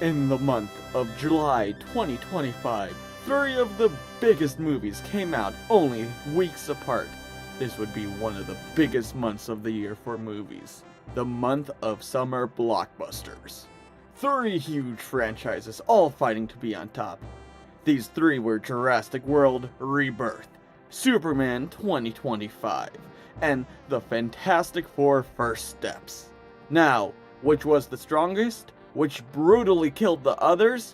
In the month of July 2025, three of the biggest movies came out only weeks apart. This would be one of the biggest months of the year for movies. The month of summer blockbusters. Three huge franchises all fighting to be on top. These three were Jurassic World Rebirth, Superman 2025, and the Fantastic Four First Steps. Now, which was the strongest? Which brutally killed the others?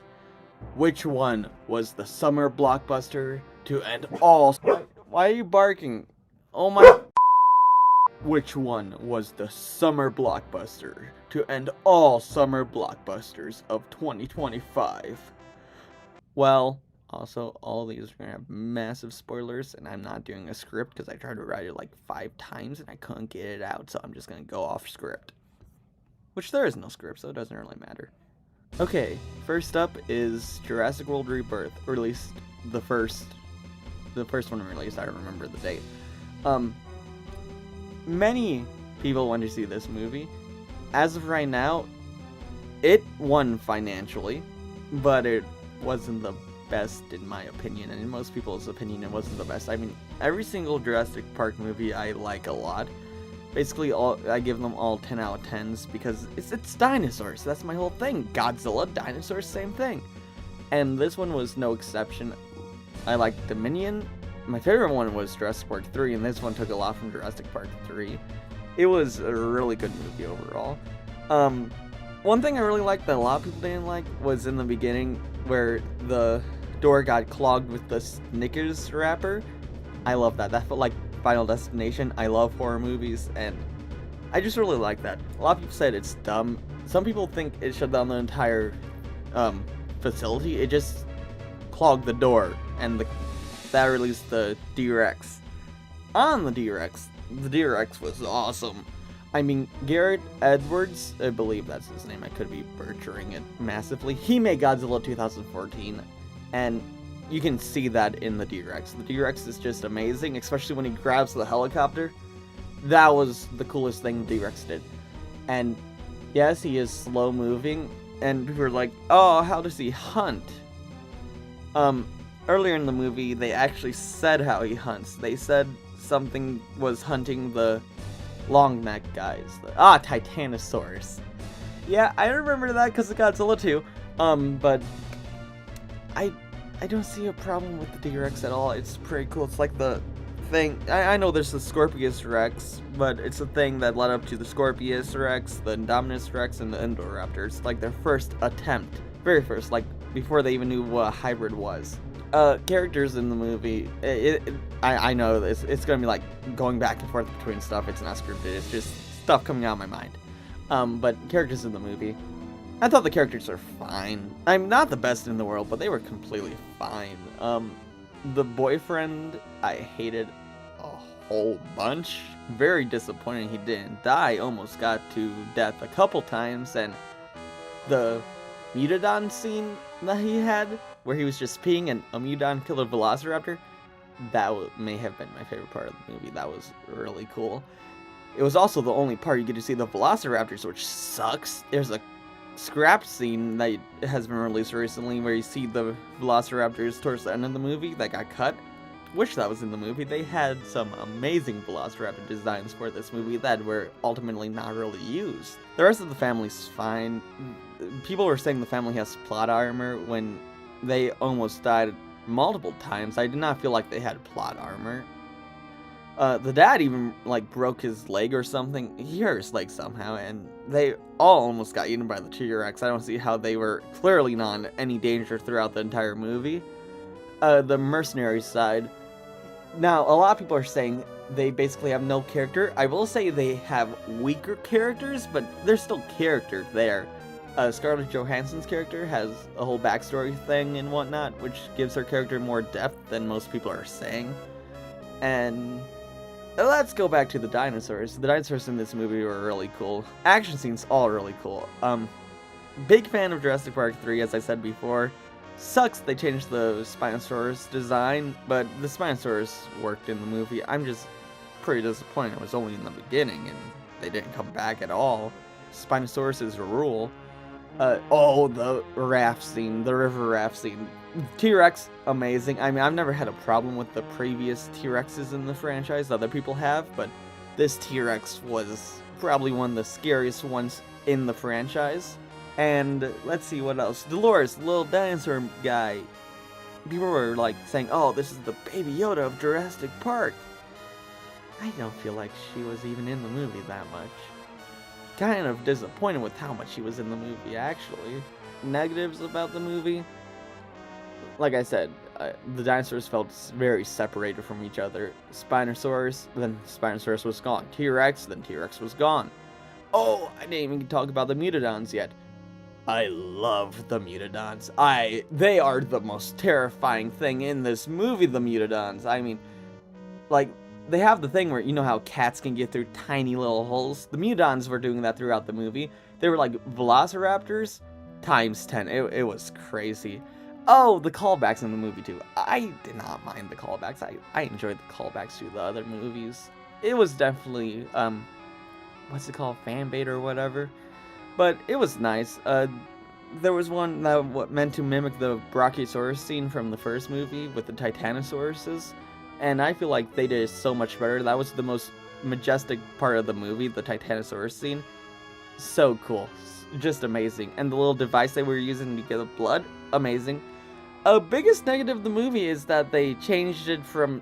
Which one was the summer blockbuster to end all... Why are you barking? Oh my... Which one was the summer blockbuster to end all summer blockbusters of 2025? Well, also, all of these are going to have massive spoilers, and I'm not doing a script because I tried to write it like 5 times and I couldn't get it out, so I'm just going to go off script. Which there is no script, so it doesn't really matter. Okay, first up is Jurassic World Rebirth, or at least the first one released. I don't remember the date. Many people want to see this movie. As of right now, it won financially, but it wasn't the best in my opinion, and in most people's opinion it wasn't the best. I mean, every single Jurassic Park movie I like a lot. Basically, I give them all 10 out of 10s because it's dinosaurs. That's my whole thing. Godzilla, dinosaurs, same thing. And this one was no exception. I liked Dominion. My favorite one was Jurassic Park 3, and this one took a lot from Jurassic Park 3. It was a really good movie overall. One thing I really liked that a lot of people didn't like was in the beginning where the door got clogged with the Snickers wrapper. I love that. That felt like Final Destination. I love horror movies, and I just really like that. A lot of people said it's dumb. Some people think it shut down the entire facility. It just clogged the door, and that released the D-Rex. On the D-Rex was awesome. I mean, Garrett Edwards, I believe that's his name, I could be butchering it massively. He made Godzilla 2014, and you can see that in the D-Rex. The D-Rex is just amazing, especially when he grabs the helicopter. That was the coolest thing the D-Rex did. And yes, he is slow moving, and people are like, oh, how does he hunt? Earlier in the movie, they actually said how he hunts. They said something was hunting the long neck guys. Titanosaurus. Yeah, I remember that because of Godzilla 2. But I don't see a problem with the D-Rex at all. It's pretty cool. It's like the thing. I know there's the Scorpius Rex, but it's a thing that led up to the Scorpius Rex, the Indominus Rex, and the Indoraptor. It's like their first attempt. Very first, like before they even knew what a hybrid was. Characters in the movie, I know this, it's gonna be like going back and forth between stuff. It's not scripted, it's just stuff coming out of my mind. But characters in the movie, I thought the characters are fine. I'm not the best in the world, but they were completely fine. The boyfriend, I hated a whole bunch. Very disappointing he didn't die, almost got to death a couple times, and the Mutodon scene that he had, where he was just peeing and a Mutodon killed a Velociraptor, that may have been my favorite part of the movie. That was really cool. It was also the only part you get to see the Velociraptors, which sucks. There's a scrap scene that has been released recently where you see the Velociraptors towards the end of the movie that got cut. Wish that was in the movie. They had some amazing Velociraptor designs for this movie that were ultimately not really used. The rest of the family's fine. People were saying the family has plot armor when they almost died multiple times. I did not feel like they had plot armor. The dad even like broke his leg or something. He hurt his leg somehow, and they all almost got eaten by the T-Rex. I don't see how they were clearly not in any danger throughout the entire movie. The mercenary side. Now, a lot of people are saying they basically have no character. I will say they have weaker characters, but there's still character there. Scarlett Johansson's character has a whole backstory thing and whatnot, which gives her character more depth than most people are saying. And let's go back to the dinosaurs. The dinosaurs in this movie were really cool. Action scenes, all really cool. Big fan of Jurassic Park 3, as I said before. Sucks they changed the Spinosaurus design, but the Spinosaurus worked in the movie. I'm just pretty disappointed it was only in the beginning and they didn't come back at all. Spinosaurus is a rule. Oh, the raft scene, the river raft scene. T-Rex, amazing. I mean, I've never had a problem with the previous T-Rexes in the franchise. Other people have, but this T-Rex was probably one of the scariest ones in the franchise. And let's see what else. Dolores, the little dinosaur guy. People were like saying, "Oh, this is the Baby Yoda of Jurassic Park." I don't feel like she was even in the movie that much. Kind of disappointed with how much she was in the movie, actually. Negatives about the movie? Like I said, the dinosaurs felt very separated from each other. Spinosaurus, then Spinosaurus was gone. T-Rex, then T-Rex was gone. Oh, I didn't even talk about the Mutodons yet. I love the Mutodons. They are the most terrifying thing in this movie, the Mutodons. I mean, like, they have the thing where, you know how cats can get through tiny little holes? The Mutodons were doing that throughout the movie. They were like velociraptors times 10. It was crazy. Oh, the callbacks in the movie too. I did not mind the callbacks. I enjoyed the callbacks to the other movies. It was definitely, what's it called? Fan bait or whatever. But it was nice. There was one that meant to mimic the Brachiosaurus scene from the first movie with the Titanosauruses. And I feel like they did it so much better. That was the most majestic part of the movie, the Titanosaurus scene. So cool. Just amazing. And the little device they were using to get the blood, amazing. Biggest negative of the movie is that they changed it from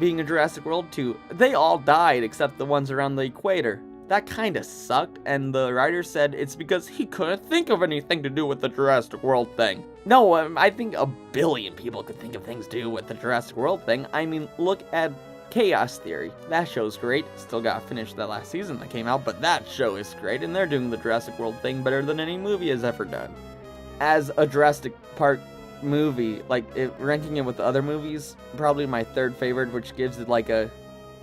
being a Jurassic World to they all died except the ones around the equator. That kinda sucked, and the writer said it's because he couldn't think of anything to do with the Jurassic World thing. No, I think a billion people could think of things to do with the Jurassic World thing. I mean, look at Chaos Theory. That show's great. Still gotta finish that last season that came out, but that show is great, and they're doing the Jurassic World thing better than any movie has ever done. As a Jurassic Park movie, like, ranking it with the other movies, probably my third favorite, which gives it like a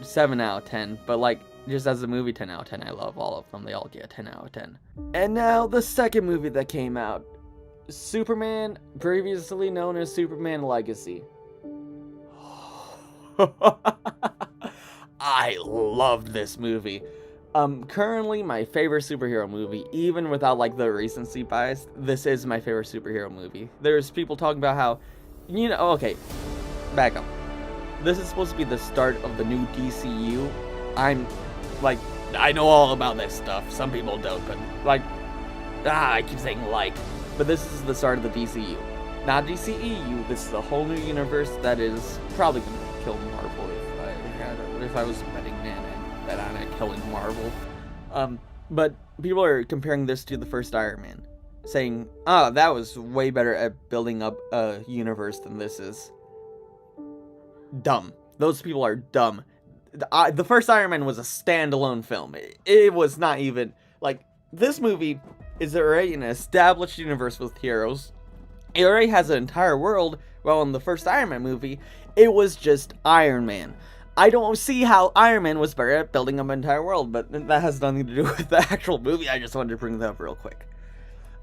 7 out of 10, but like, just as a movie, 10 out of 10. I love all of them. They all get 10 out of 10. And now, the second movie that came out. Superman, previously known as Superman Legacy. I loved this movie. Currently my favorite superhero movie, even without like the recency bias, this is my favorite superhero movie. There's people talking about how, you know, okay, back up. This is supposed to be the start of the new DCU. Like, I know all about this stuff. Some people don't, but like, I keep saying like, but this is the start of the DCU. Not DCEU, this is a whole new universe that is probably going to kill Marvel if I was a betting man and bet on it killing Marvel. But people are comparing this to the first Iron Man, saying, that was way better at building up a universe than this is. Dumb. Those people are dumb. The first Iron Man was a standalone film. It was not even, like, this movie is already an established universe with heroes. It already has an entire world, while in the first Iron Man movie, it was just Iron Man. I don't see how Iron Man was better at building up an entire world, but that has nothing to do with the actual movie. I just wanted to bring that up real quick.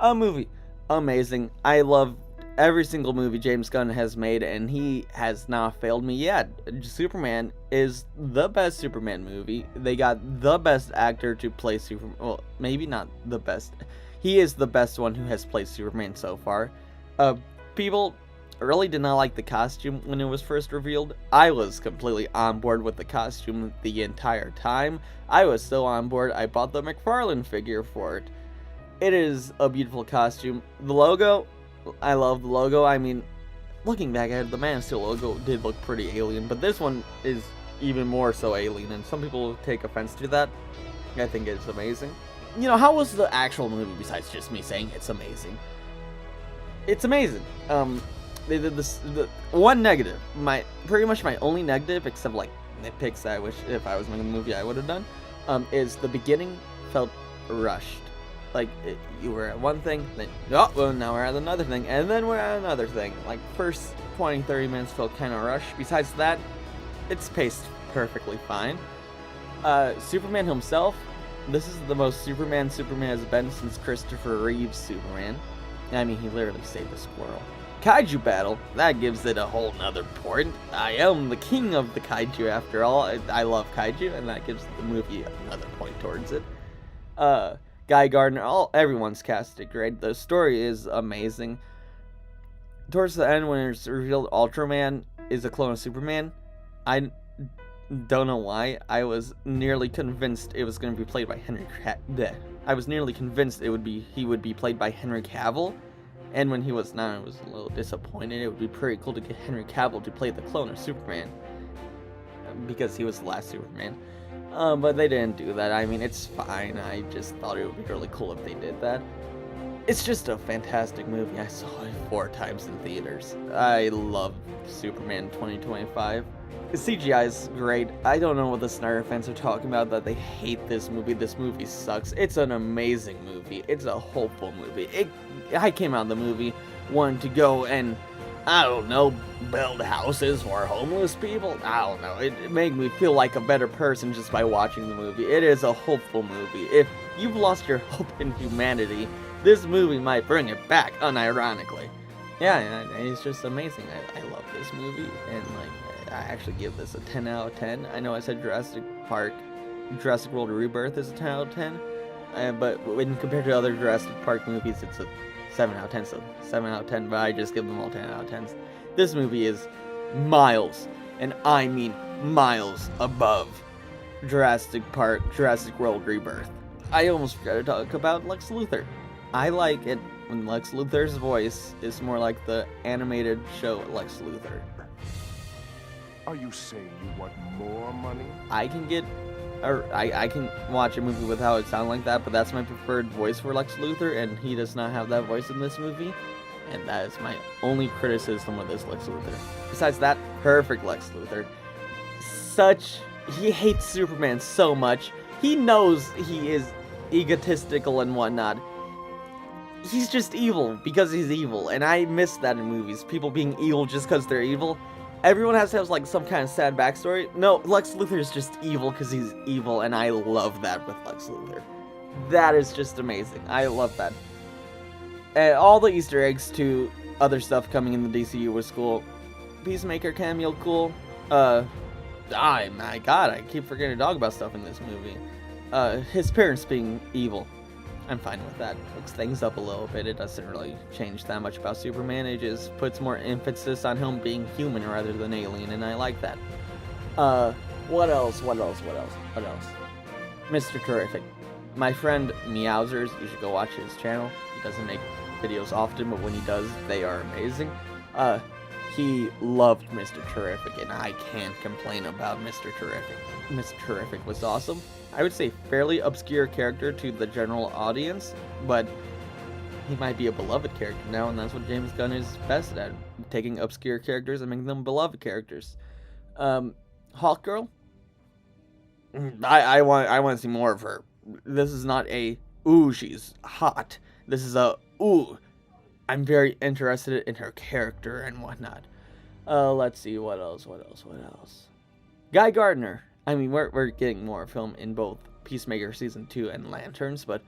Movie, amazing. I love every single movie James Gunn has made, and he has not failed me yet. Superman is the best Superman movie. They got the best actor to play Superman. Well, maybe not the best. He is the best one who has played Superman so far. People really did not like the costume when it was first revealed. I was completely on board with the costume the entire time. I was so on board, I bought the McFarlane figure for it. It is a beautiful costume. The logo, I love the logo. I mean, looking back at it, the Man of Steel logo did look pretty alien, but this one is even more so alien, and some people take offense to that. I think it's amazing. You know, how was the actual movie besides just me saying it's amazing? It's amazing. They did this, the one negative, pretty much my only negative, except like nitpicks that I wish if I was making the movie I would have done, is the beginning felt rushed. Like, you were at one thing, then, oh, well, now we're at another thing, and then we're at another thing. Like, first 20-30 minutes felt kind of rushed. Besides that, it's paced perfectly fine. Superman himself, this is the most Superman has been since Christopher Reeve's Superman. I mean, he literally saved a squirrel. Kaiju battle, that gives it a whole nother point. I am the king of the kaiju after all. I love kaiju, and that gives the movie another point towards it. Guy Gardner, everyone's casted great. The story is amazing. Towards the end, when it's revealed Ultraman is a clone of Superman, I don't know why. I was nearly convinced it was going to be played by I was nearly convinced he would be played by Henry Cavill, and when he was not, I was a little disappointed. It would be pretty cool to get Henry Cavill to play the clone of Superman, because he was the last Superman. But they didn't do that. I mean, it's fine. I just thought it would be really cool if they did that. It's just a fantastic movie. I saw it 4 times in theaters. I love Superman 2025. The CGI is great. I don't know what the Snyder fans are talking about, that they hate this movie. This movie sucks. It's an amazing movie. It's a hopeful movie. I came out of the movie wanting to go and, I don't know, build houses for homeless people. I don't know. It made me feel like a better person just by watching the movie. It is a hopeful movie. If you've lost your hope in humanity, this movie might bring it back, unironically. Yeah, it's just amazing. I love this movie, and like, I actually give this a 10 out of 10. I know I said Jurassic World Rebirth is a 10 out of 10, but when compared to other Jurassic Park movies, it's a 7 out of 10, so 7 out of 10, but I just give them all 10 out of 10s. This movie is miles, and I mean miles above Jurassic World Rebirth. I almost forgot to talk about Lex Luthor. I like it when Lex Luthor's voice is more like the animated show Lex Luthor. Are you saying you want more money? I can watch a movie without it sound like that, but that's my preferred voice for Lex Luthor, and he does not have that voice in this movie, and that is my only criticism of this Lex Luthor. Besides that, perfect Lex Luthor. He hates Superman so much. He knows he is egotistical and whatnot. He's just evil because he's evil, and I miss that in movies. People being evil just because they're evil. Everyone has to have like some kind of sad backstory. No, Lex Luthor is just evil because he's evil, and I love that with Lex Luthor. That is just amazing. I love that. And all the Easter eggs to other stuff coming in the DCU was cool. Peacemaker cameo, cool. My god, I keep forgetting to talk about stuff in this movie. His parents being evil. I'm fine with that. Hooks things up a little bit. It doesn't really change that much about Superman. It just puts more emphasis on him being human rather than alien, and I like that. What else? Mr. Terrific. My friend Meowsers, you should go watch his channel. He doesn't make videos often, but when he does, they are amazing. He loved Mr. Terrific, and I can't complain about Mr. Terrific. Mr. Terrific was awesome. I would say fairly obscure character to the general audience, but he might be a beloved character now, and that's what James Gunn is best at, taking obscure characters and making them beloved characters. Hawkgirl? I want to see more of her. This is not a, ooh, she's hot. This is a, ooh, I'm very interested in her character and whatnot. Let's see, what else? Guy Gardner. I mean, we're getting more of him in both Peacemaker Season 2 and Lanterns, but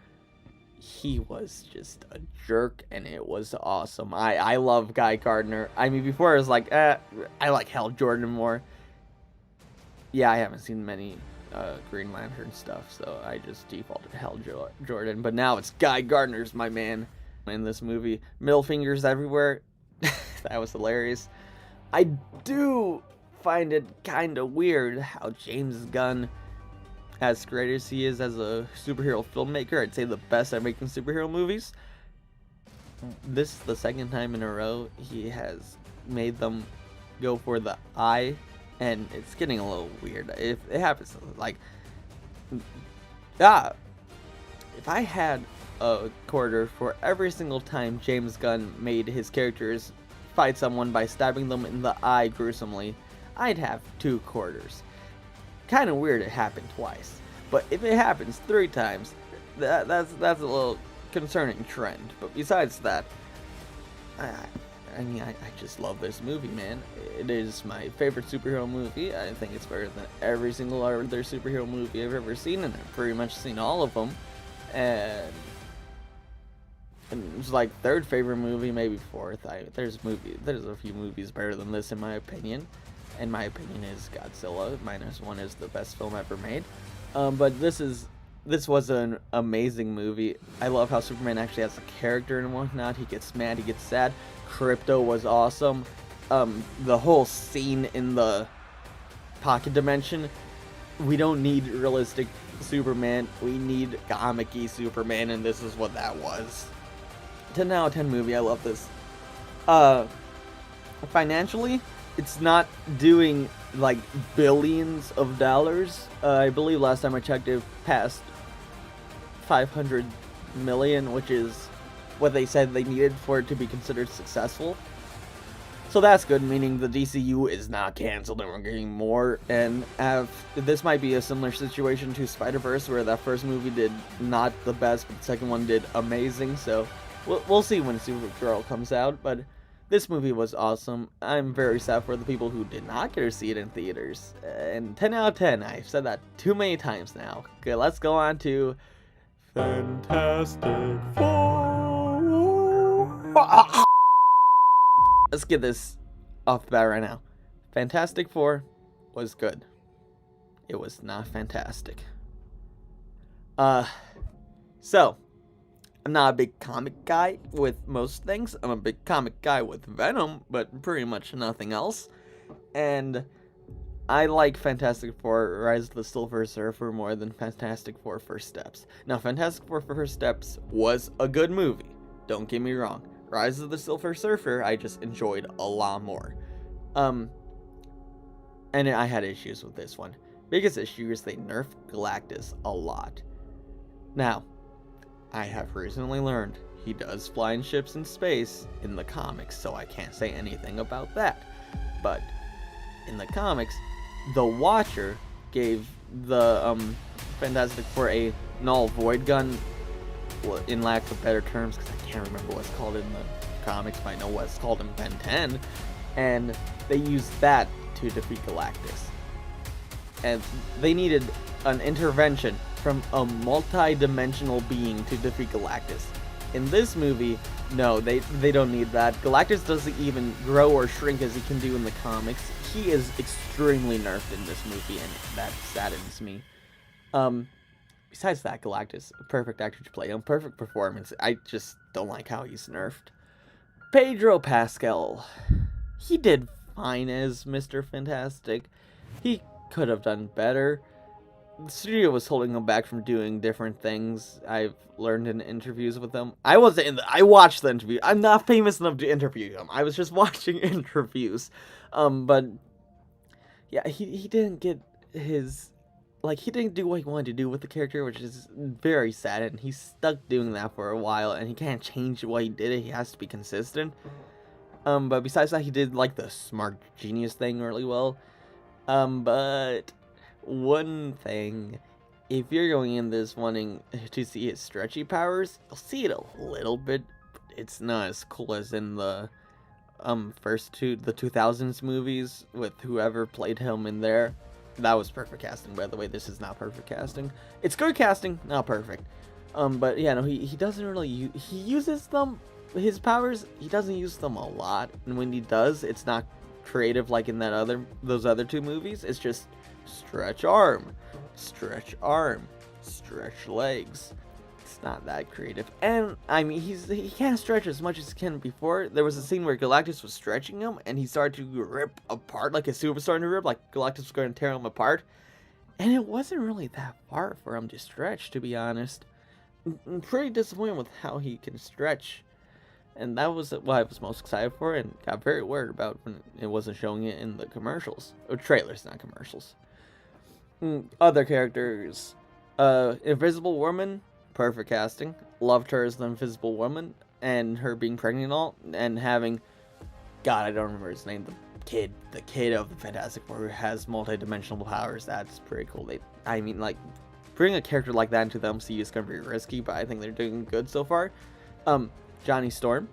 he was just a jerk, and it was awesome. I love Guy Gardner. I mean, before I was like, I like Hal Jordan more. Yeah, I haven't seen many Green Lantern stuff, so I just defaulted to Hal Jordan, but now it's Guy Gardner's my man in this movie. Middle fingers everywhere. That was hilarious. I do find it kind of weird how James Gunn, as great as he is as a superhero filmmaker, I'd say the best at making superhero movies, this is the second time in a row he has made them go for the eye, and it's getting a little weird. If it happens, like, if I had a quarter for every single time James Gunn made his characters fight someone by stabbing them in the eye gruesomely, I'd have 2 quarters. Kind of weird it happened twice, but if it happens 3 times, that's a little concerning trend. But besides that, I mean, I just love this movie, man. It is my favorite superhero movie. I think it's better than every single other superhero movie I've ever seen, and I've pretty much seen all of them. And it's like 3rd favorite movie, maybe 4th. There's a few movies better than this in my opinion. And my opinion is Godzilla -1 is the best film ever made. But this is this was an amazing movie. I love how Superman actually has a character and whatnot. He gets mad, he gets sad. Crypto was awesome. The whole scene in the pocket dimension. We don't need realistic Superman. We need comic-y Superman, and this is what that was. 10 out of 10 movie. I love this. Financially, it's not doing like billions of dollars. I believe last time I checked it passed 500 million, which is what they said they needed for it to be considered successful. So that's good, meaning the DCU is not canceled and we're getting more. And this might be a similar situation to Spider-Verse, where that first movie did not the best, but the second one did amazing. So we'll see when Supergirl comes out, but this movie was awesome. I'm very sad for the people who did not get to see it in theaters. And 10 out of 10, I've said that too many times now. Okay, let's go on to Fantastic Four. Let's get this off the bat right now. Fantastic Four was good. It was not fantastic. So, I'm not a big comic guy with most things. I'm a big comic guy with Venom, but pretty much nothing else. And I like Fantastic Four Rise of the Silver Surfer more than Fantastic Four First Steps. Now, Fantastic Four First Steps was a good movie. Don't get me wrong. Rise of the Silver Surfer, I just enjoyed a lot more. And I had issues with this one. Biggest issue is they nerfed Galactus a lot. Now, I have recently learned he does fly in ships in space in the comics, so I can't say anything about that. But in the comics, the Watcher gave the Fantastic Four a null void gun, in lack of better terms, because I can't remember what it's called in the comics, but I know what it's called in Ben 10, and they used that to defeat Galactus. And they needed an intervention from a multi-dimensional being to defeat Galactus. In this movie, no, they don't need that. Galactus doesn't even grow or shrink as he can do in the comics. He is extremely nerfed in this movie, and that saddens me. Besides that, Galactus, a perfect actor to play him, perfect performance. I just don't like how he's nerfed. Pedro Pascal, he did fine as Mr. Fantastic. He could have done better. The studio was holding him back from doing different things. I've learned in interviews with him. I watched the interview. I'm not famous enough to interview him. I was just watching interviews. But yeah, he didn't get his, he didn't do what he wanted to do with the character, which is very sad, and he's stuck doing that for a while, and he can't change what he did. He has to be consistent. But besides that, he did, the smart genius thing really well. But one thing, if you're going in this wanting to see his stretchy powers, you'll see it a little bit, but it's not as cool as in the first the 2000s movies with whoever played him in there. That was perfect casting, by the way. This is not perfect casting. It's good casting, not perfect. But yeah, no, he doesn't really he uses them, his powers. He doesn't use them a lot, and when he does, it's not creative like in those other two movies. It's just stretch arm, stretch legs. It's not that creative. And I mean, he can't stretch as much as he can before. There was a scene where Galactus was stretching him, and he started to rip apart, like his suit was starting to rip, like Galactus was going to tear him apart. And it wasn't really that far for him to stretch, to be honest. I'm pretty disappointed with how he can stretch. And that was what I was most excited for, and got very worried about when it wasn't showing it in the commercials. Or trailers, not commercials. Other characters. Invisible Woman, perfect casting. Loved her as the Invisible Woman, and her being pregnant and all, and having, God, I don't remember his name, the kid of the Fantastic Four who has multi-dimensional powers. That's pretty cool. Bring a character like that into the MCU is going to be risky, but I think they're doing good so far. Johnny Storm.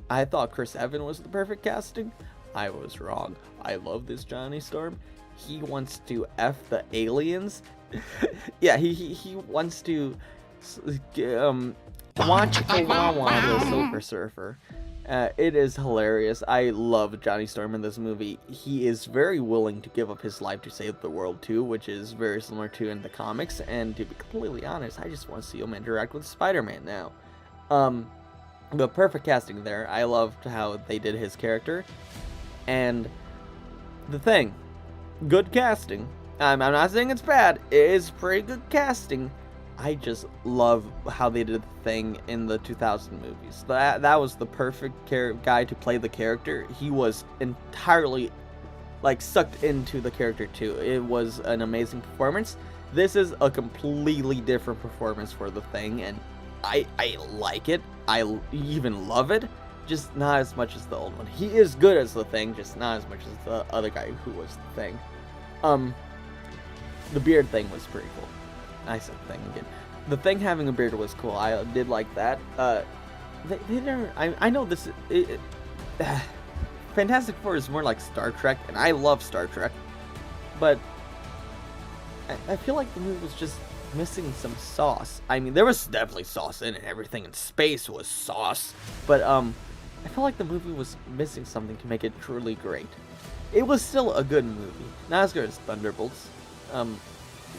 I thought Chris Evans was the perfect casting. I was wrong. I love this Johnny Storm. He wants to F the aliens. Yeah, he wants to watch the Silver Surfer. It is hilarious. I love Johnny Storm in this movie. He is very willing to give up his life to save the world too, which is very similar to in the comics. And to be completely honest, I just want to see him interact with Spider-Man now. The perfect casting there. I loved how they did his character. And the Thing, good casting. I'm not saying it's bad. It is pretty good casting. I just love how they did the Thing in the 2000 movies. That was the perfect guy to play the character. He was entirely like sucked into the character too. It was an amazing performance. This is a completely different performance for the Thing, and I like it. I even love it. Just not as much as the old one. He is good as the Thing, just not as much as the other guy who was the Thing. The beard thing was pretty cool. I said Thing again. The Thing having a beard was cool. I did like that. They never. I know this. Fantastic Four is more like Star Trek, and I love Star Trek, but I feel like the movie was just missing some sauce. I mean, there was definitely sauce in it. Everything in space was sauce, but I feel like the movie was missing something to make it truly great. It was still a good movie, not as good as Thunderbolts.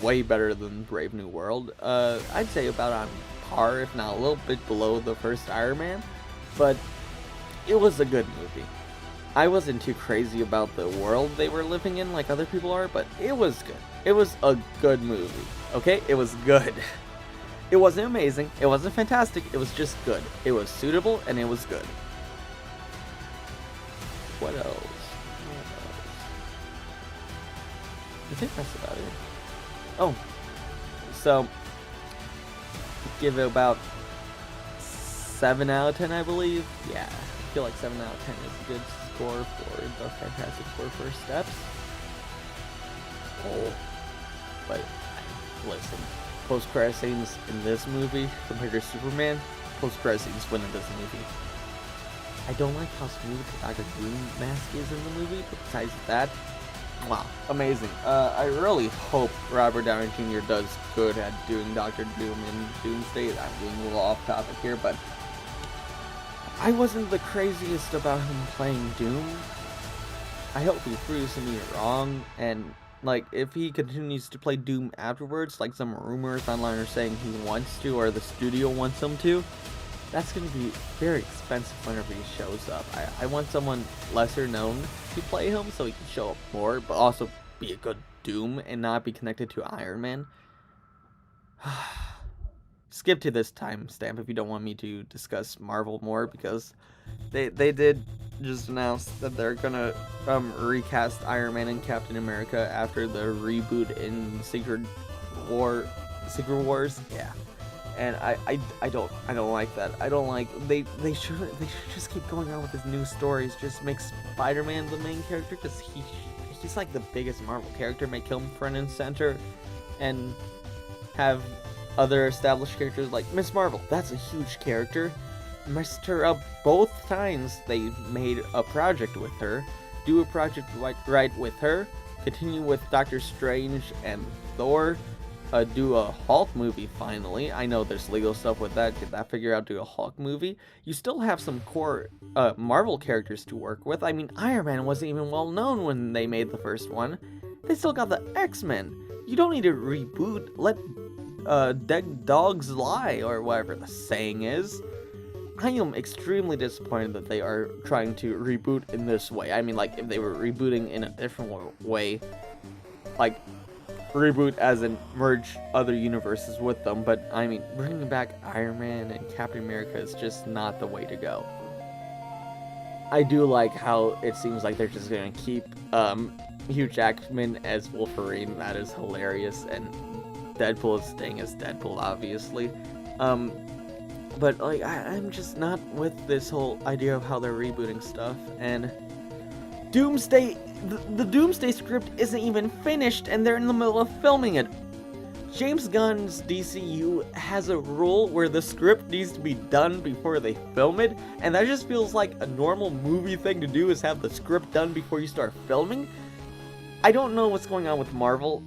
Way better than Brave New World. I'd say about on par, if not a little bit below the first Iron Man, but it was a good movie. I wasn't too crazy about the world they were living in like other people are, but it was good. It was a good movie, okay? It was good. It wasn't amazing, it wasn't fantastic, it was just good. It was suitable, and it was good. What else? I think that's about it. Oh, so give it about 7 out of 10, I believe. Yeah, I feel like 7 out of 10 is a good score for the Fantastic Four first steps. Oh, but listen, post-credit scenes in this movie compared to Superman, post-credit scenes win in this movie. I don't like how smooth the Dr. Doom mask is in the movie, but besides that, wow, amazing. I really hope Robert Downey Jr. does good at doing Dr. Doom in Doomsday. I'm being a little off topic here, but I wasn't the craziest about him playing Doom. I hope he proves me wrong, and like if he continues to play Doom afterwards, like some rumors online are saying he wants to, or the studio wants him to, that's going to be very expensive whenever he shows up. I want someone lesser known to play him so he can show up more, but also be a good Doom and not be connected to Iron Man. Skip to this timestamp if you don't want me to discuss Marvel more, because they did just announce that they're gonna recast Iron Man and Captain America after the reboot in Secret Wars. Yeah. And I don't like that. I don't like they should just keep going on with his new stories. Just make Spider-Man the main character, because he's like the biggest Marvel character. Make him front and center, and have other established characters like Miss Marvel. That's a huge character. Messed her up both times they made a project with her. Do a project right with her. Continue with Doctor Strange and Thor. Do a Hulk movie finally. I know there's legal stuff with that. Get that figured out. Do a Hulk movie. You still have some core Marvel characters to work with. I mean, Iron Man wasn't even well known when they made the first one. They still got the X-Men. You don't need to reboot. Let dead dogs lie, or whatever the saying is. I am extremely disappointed that they are trying to reboot in this way. I mean, like, if they were rebooting in a different way, like reboot as in merge other universes with them, but I mean, bringing back Iron Man and Captain America is just not the way to go. I do like how it seems like they're just gonna keep Hugh Jackman as Wolverine. That is hilarious, and Deadpool is staying as Deadpool, obviously. But like, I'm just not with this whole idea of how they're rebooting stuff. And Doomsday, the Doomsday script isn't even finished, and they're in the middle of filming it. James Gunn's DCU has a rule where the script needs to be done before they film it, and that just feels like a normal movie thing to do, is have the script done before you start filming. I don't know what's going on with Marvel.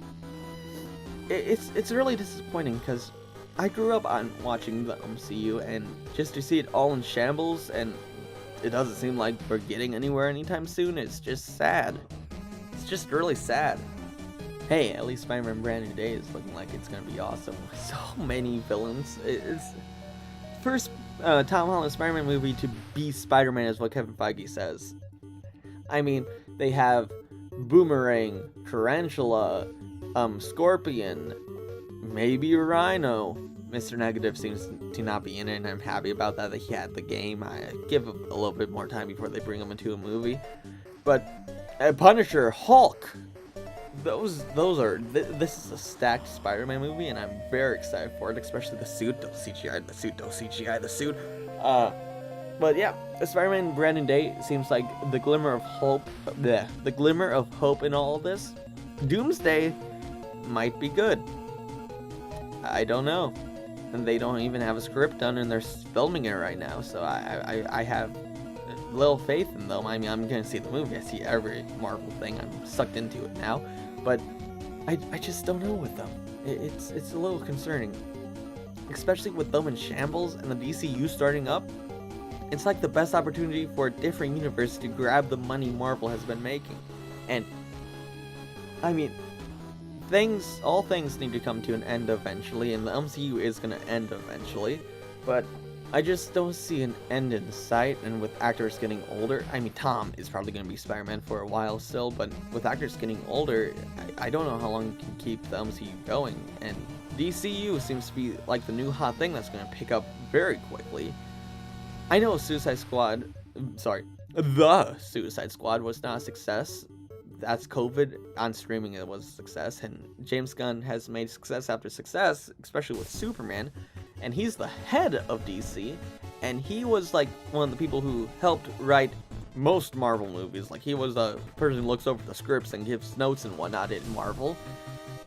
It's really disappointing, because I grew up on watching the MCU, and just to see it all in shambles, and it doesn't seem like we're getting anywhere anytime soon. It's just sad. It's just really sad. Hey, at least Spider-Man Brand New Day is looking like it's gonna be awesome. So many villains. It's first Tom Holland Spider-Man movie to be Spider-Man is what Kevin Feige says. I mean, they have Boomerang, Tarantula, Scorpion, maybe Rhino. Mr. Negative seems to not be in it, and I'm happy about that he had the game. I give him a little bit more time before they bring him into a movie. But Punisher, Hulk, this is a stacked Spider-Man movie, and I'm very excited for it, especially the suit. Don't CGI the suit. But yeah, Spider-Man Brand New Day seems like the glimmer of hope. The glimmer of hope in all of this. Doomsday might be good. I don't know. And they don't even have a script done, and they're filming it right now. So I have little faith in them. I mean, I'm gonna see the movie. I see every Marvel thing. I'm sucked into it now. But I just don't know with them. It's a little concerning, especially with them in shambles and the DCU starting up. It's like the best opportunity for a different universe to grab the money Marvel has been making. And I mean, all things need to come to an end eventually, and the MCU is gonna end eventually, but I just don't see an end in sight. And with actors getting older, I mean, Tom is probably gonna be Spider-Man for a while still, but with actors getting older, I don't know how long you can keep the MCU going, and DCU seems to be like the new hot thing that's gonna pick up very quickly. I know the Suicide Squad was not a success. That's COVID. On streaming it was a success, and James Gunn has made success after success, especially with Superman, and he's the head of DC, and he was like one of the people who helped write most Marvel movies. Like, he was the person who looks over the scripts and gives notes and whatnot in Marvel,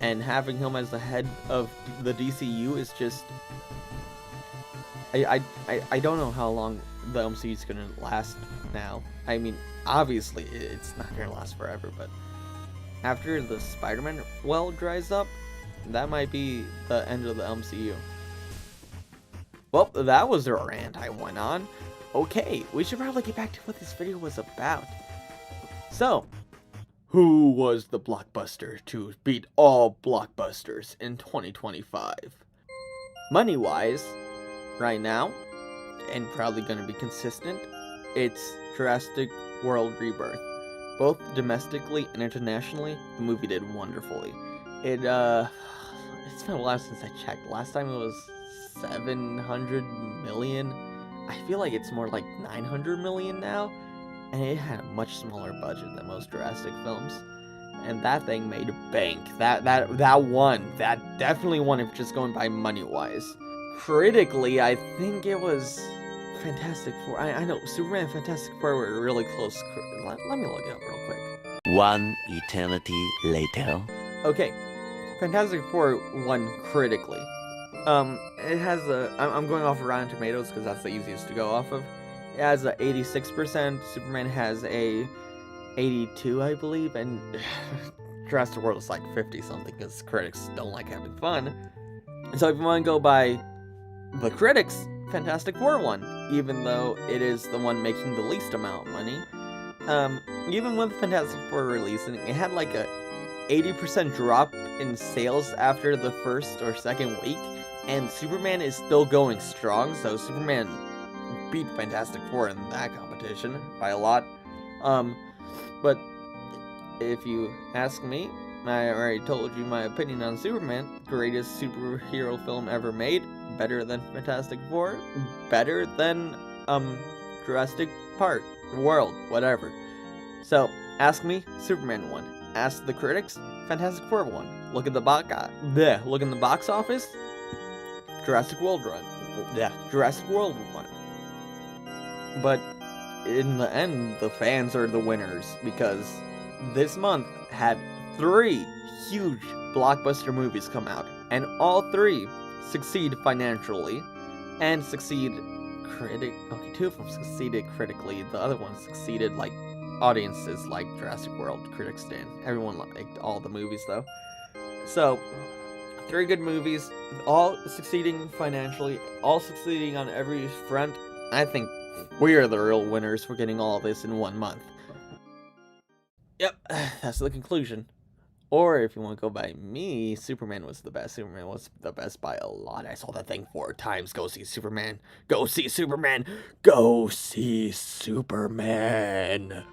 and having him as the head of the DCU is just... I don't know how long the MCU is gonna last now. I mean, obviously it's not gonna last forever, but after the Spider-Man well dries up, that might be the end of the MCU. Well, that was the rant I went on. Okay, we should probably get back to what this video was about. So, who was the blockbuster to beat all blockbusters in 2025? Money-wise, right now, and probably going to be consistent, it's Jurassic World Rebirth. Both domestically and internationally, the movie did wonderfully. It's been a while since I checked. Last time it was 700 million. I feel like it's more like 900 million now, and it had a much smaller budget than most Jurassic films. And that thing made bank. That definitely won if just going by money-wise. Critically, I think it was Fantastic Four. I know Superman and Fantastic Four were really close. Let me look it up real quick. One eternity later. Okay, Fantastic Four won critically. It has I'm going off of Rotten Tomatoes because that's the easiest to go off of. It has a 86%. Superman has a 82, I believe, and Jurassic World is like 50 something because critics don't like having fun. So if you want to go by the critics, Fantastic Four won, even though it is the one making the least amount of money. Even with Fantastic Four releasing, it had like a 80% drop in sales after the first or second week, and Superman is still going strong, so Superman beat Fantastic Four in that competition by a lot. But if you ask me, I already told you my opinion on Superman. Greatest superhero film ever made. Better than Fantastic Four. Better than Jurassic Park, World, whatever. So ask me, Superman won. Ask the critics, Fantastic Four won. Look at the look in the box office. Jurassic World won. Jurassic World won. But in the end, the fans are the winners, because this month had 3 huge blockbuster movies come out, and all 3 succeed financially and succeed okay, 2 of them succeeded critically, the other one succeeded like audiences, like Jurassic World, critics stand. Everyone liked all the movies though. So 3 good movies, all succeeding financially, all succeeding on every front. I think We are the real winners for getting all this in 1 month. Yep, that's the conclusion. Or if you want to go by me, Superman was the best. Superman was the best by a lot. I saw the thing 4 times. Go see Superman. Go see Superman. Go see Superman.